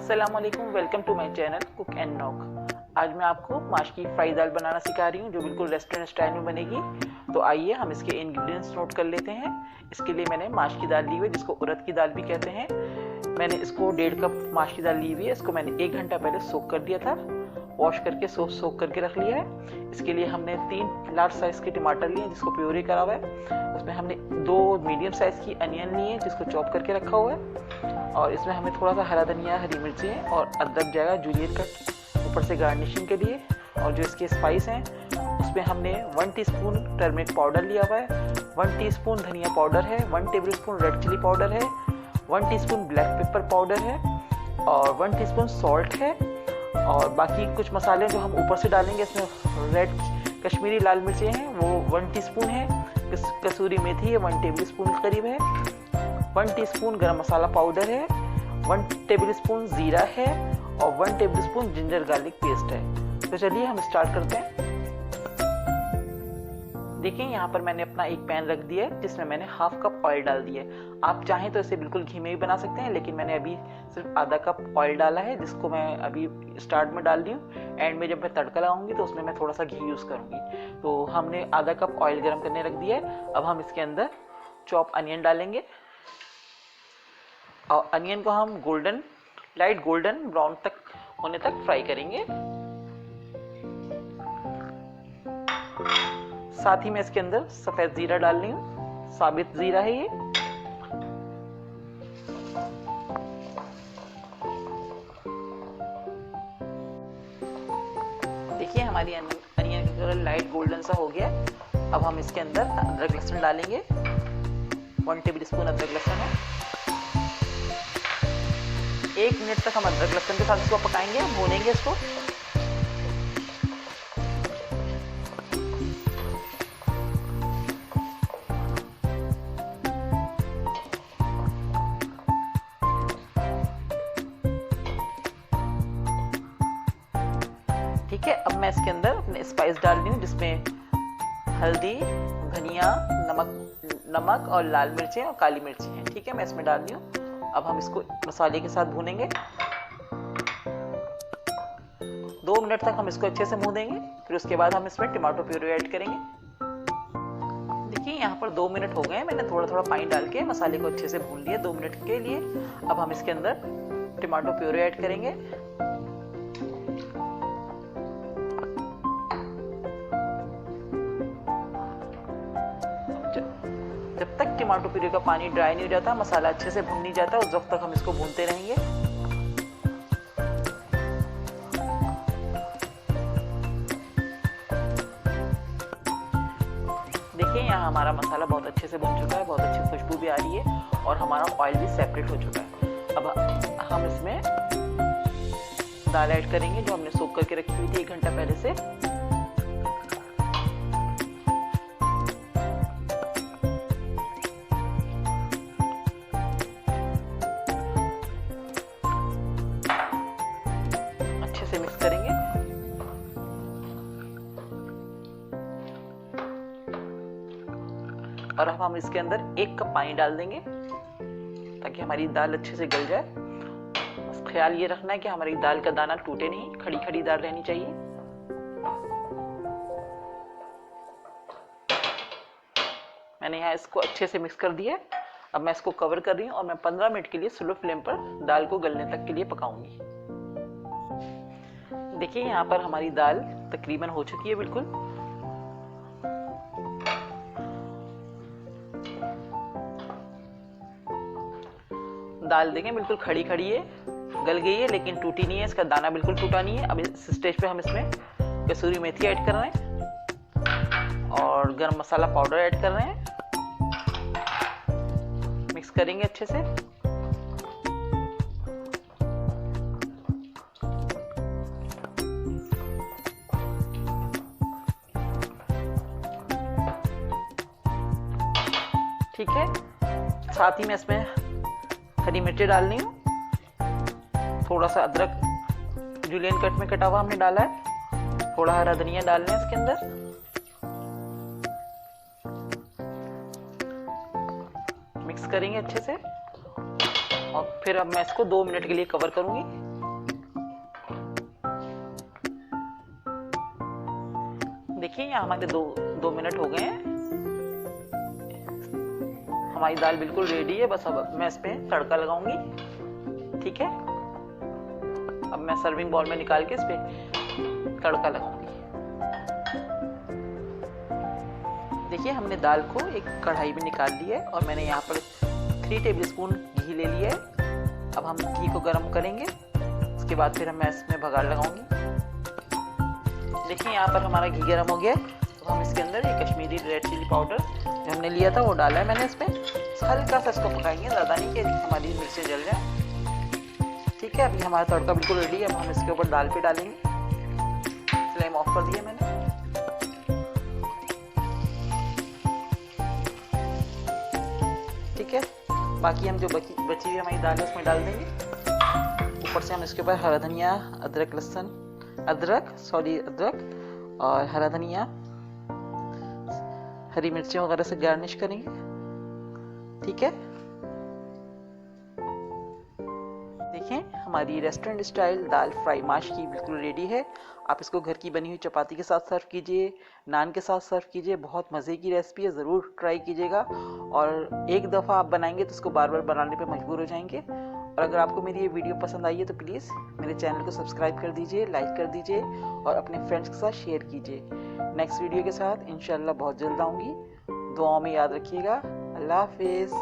अस्सलाम वालेकुम, welcome to my channel Cook and Knock. आज मैं आपको माश की फ्राई दाल बनाना सिखा रही हूँ जो बिल्कुल रेस्टोरेंट स्टाइल में बनेगी। तो आइए हम इसके इंग्रेडिएंट्स नोट कर लेते हैं। इसके लिए मैंने माश की दाल ली हुई है जिसको उड़द की दाल भी कहते हैं। मैंने इसको 1.5 कप माश की दाल ली हुई है। इसको मैंने 1 घंटा पहले सोक कर दिया था, वॉश करके सोक करके रख लिया है। इसके लिए हमने 3 लार्ज साइज़ के टमाटर लिए हैं जिसको प्योरी करा हुआ है। उसमें हमने 2 मीडियम साइज़ की अनियन ली है जिसको चॉप करके रखा हुआ है। और इसमें हमें थोड़ा सा हरा धनिया, हरी मिर्ची और अदरक जाएगा जूलियन कट ऊपर से गार्निशिंग के लिए। और जो इसके स्पाइस हैं उसमें हमने 1 टीस्पून टर्मरिक पाउडर लिया हुआ है, 1 टीस्पून धनिया पाउडर है, 1 टेबलस्पून रेड चिली पाउडर है, 1 टीस्पून ब्लैक पेपर पाउडर है और 1 टीस्पून सॉल्ट है। और बाकी कुछ मसाले जो हम ऊपर से डालेंगे इसमें रेड कश्मीरी लाल मिर्चें हैं वो 1 टीस्पून है, कसूरी मेथी है 1 टेबलस्पून के करीब है, 1 टीस्पून गरम मसाला पाउडर है, 1 टेबलस्पून ज़ीरा है और 1 टेबलस्पून जिंजर गार्लिक पेस्ट है। तो चलिए हम स्टार्ट करते हैं। देखिए यहाँ पर मैंने अपना एक पैन रख दिया है जिसमें मैंने ½ कप ऑयल डाल दिया है। आप चाहें तो इसे बिल्कुल घी में भी बना सकते हैं, लेकिन मैंने अभी सिर्फ आधा कप ऑयल डाला है जिसको मैं अभी स्टार्ट में डाल रही हूँ। एंड में जब मैं तड़का लगाऊंगी तो उसमें मैं थोड़ा सा घी यूज़ करूँगी। तो हमने आधा कप ऑयल गर्म करने रख दिया है। अब हम इसके अंदर चॉप अनियन डालेंगे और अनियन को हम लाइट गोल्डन ब्राउन तक होने तक फ्राई करेंगे। साथ ही मैं इसके अंदर सफ़ेद ज़ीरा डाल रही हूँ, साबित ज़ीरा है ये। देखिए हमारी अनियन का कलर लाइट गोल्डन सा हो गया। अब हम इसके अंदर अदरक लहसुन डालेंगे, 1 टेबलस्पून अदरक लहसुन है। 1 मिनट तक हम अदरक लहसुन के साथ इसको पकाएंगे, भूनेंगे इसको। ठीक है, अब मैं इसके अंदर अपने स्पाइस डाल रही हूँ जिसमें हल्दी, धनिया, नमक और लाल मिर्चें और काली मिर्ची हैं। ठीक है, मैं इसमें डाल रही हूँ। अब हम इसको मसाले के साथ भूनेंगे। 2 मिनट तक हम इसको अच्छे से भूनेंगे, फिर उसके बाद हम इसमें टमाटो प्यूरी ऐड करेंगे। देखिए यहाँ पर 2 मिनट हो गए, मैंने थोड़ा थोड़ा पानी डाल के मसाले को अच्छे से भून लिया 2 मिनट के लिए। अब हम इसके अंदर टमाटो प्यूरी ऐड करेंगे। जब तक टमाटो प्यूरी का पानी ड्राई नहीं हो जाता, मसाला अच्छे से भून नहीं जाता, उस वक्त तक हम इसको भूनते रहेंगे। देखिए यहाँ हमारा मसाला बहुत अच्छे से भुन चुका है, बहुत अच्छी खुशबू भी आ रही है और हमारा ऑयल भी सेपरेट हो चुका है। अब हम इसमें दाल ऐड करेंगे जो हमने सोक करके रखी हुई थी 1 घंटा पहले से। अच्छे से मिक्स करेंगे। और अब हम इसके अंदर 1 कप पानी डाल देंगे ताकि हमारी दाल अच्छे से गल जाए। बस ख्याल ये रखना है कि हमारी दाल का दाना टूटे नहीं, खड़ी खड़ी दाल रहनी चाहिए। मैंने यहाँ इसको अच्छे से मिक्स कर दिया। अब मैं इसको कवर कर रही हूँ और मैं 15 मिनट के लिए स्लो फ्लेम पर दाल को गलने तक के लिए पकाऊंगी। देखिए यहाँ पर हमारी दाल तकरीबन हो चुकी है बिल्कुल। दाल देखें बिल्कुल खड़ी खड़ी है, गल गई है लेकिन टूटी नहीं है, इसका दाना बिल्कुल टूटा नहीं है। अब इस स्टेज पे हम इसमें कसूरी मेथी ऐड कर रहे हैं और गरम मसाला पाउडर ऐड कर रहे हैं। मिक्स करेंगे अच्छे से। ठीक है, साथ ही में इसमें हरी मिर्ची डालनी हूँ, थोड़ा सा अदरक जूलियन कट में कटा हुआ हमने डाला है, थोड़ा हरा धनिया डालना है इसके अंदर। मिक्स करेंगे अच्छे से और फिर अब मैं इसको 2 मिनट के लिए कवर करूंगी। देखिए यहाँ हमारे दो मिनट हो गए हैं। हमारी दाल बिल्कुल रेडी है। बस अब मैं इस पे तड़का लगाऊंगी। ठीक है, अब मैं सर्विंग बॉल में निकाल के इस पे तड़का लगाऊंगी। देखिए हमने दाल को एक कढ़ाई में निकाल लिया है और मैंने यहाँ पर 3 टेबलस्पून घी ले लिया है। अब हम घी को गर्म करेंगे, उसके बाद फिर मैं इसमें बघार लगाऊंगी। देखिए यहाँ पर हमारा घी गर्म हो गया है। तो हम इसके अंदर ये कश्मीरी रेड चिली पाउडर जो हमने लिया था वो डाला है मैंने इसमें। हल्का सा इसको पकाएंगे, ज़्यादा नहीं कि हमारी मिर्चें जल जाए। ठीक है, अभी हमारा तड़का बिल्कुल रेडी है। अब हम इसके ऊपर दाल पे डालेंगे। फ्लेम ऑफ कर दिया मैंने। ठीक है, बाकी हम जो बची हुई हमारी दाल है उसमें डाल देंगे। ऊपर से हम इसके ऊपर हरा धनिया, अदरक और हरा धनिया, हरी मिर्चें वगैरह से गार्निश करेंगे। ठीक है, देखें हमारी रेस्टोरेंट स्टाइल दाल फ्राई माश की बिल्कुल रेडी है। आप इसको घर की बनी हुई चपाती के साथ सर्व कीजिए, नान के साथ सर्व कीजिए। बहुत मज़े की रेसिपी है, ज़रूर ट्राई कीजिएगा। और एक दफ़ा आप बनाएंगे तो इसको बार बार बनाने पे मजबूर हो जाएंगे। और अगर आपको मेरी ये वीडियो पसंद आई है तो प्लीज़ मेरे चैनल को सब्सक्राइब कर दीजिए, लाइक कर दीजिए और अपने फ्रेंड्स के साथ शेयर कीजिए। नेक्स्ट वीडियो के साथ इंशाल्लाह बहुत जल्द आऊँगी। दुआओं में याद रखिएगा। अल्लाह हाफिज़।